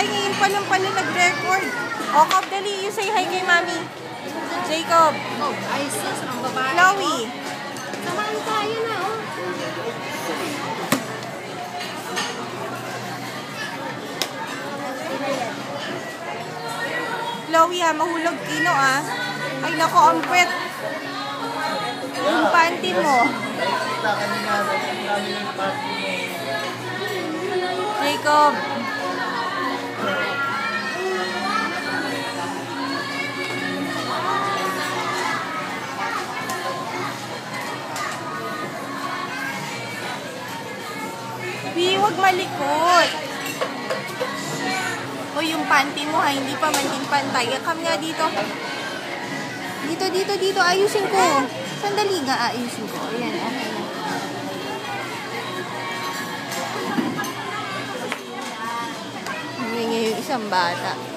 Ay, ngayon pa lang pala nag-record. O, Cob, dali. You say hi kay Mami. Jacob. Oh, ay sus, ang babae. Chloe. Samahan tayo na, oh. Chloe, ha, mahulog kino, ah. Ay, nako, ang puwet. Yung panty mo. Jacob. Bi, huwag malikot. O, yung panty mo, ha, hindi pa man din pantay. Come nga dito. Dito. Ayusin ko. Sandali nga, ayusin ko. Ayan, okay na. Ngayon yung isang bata.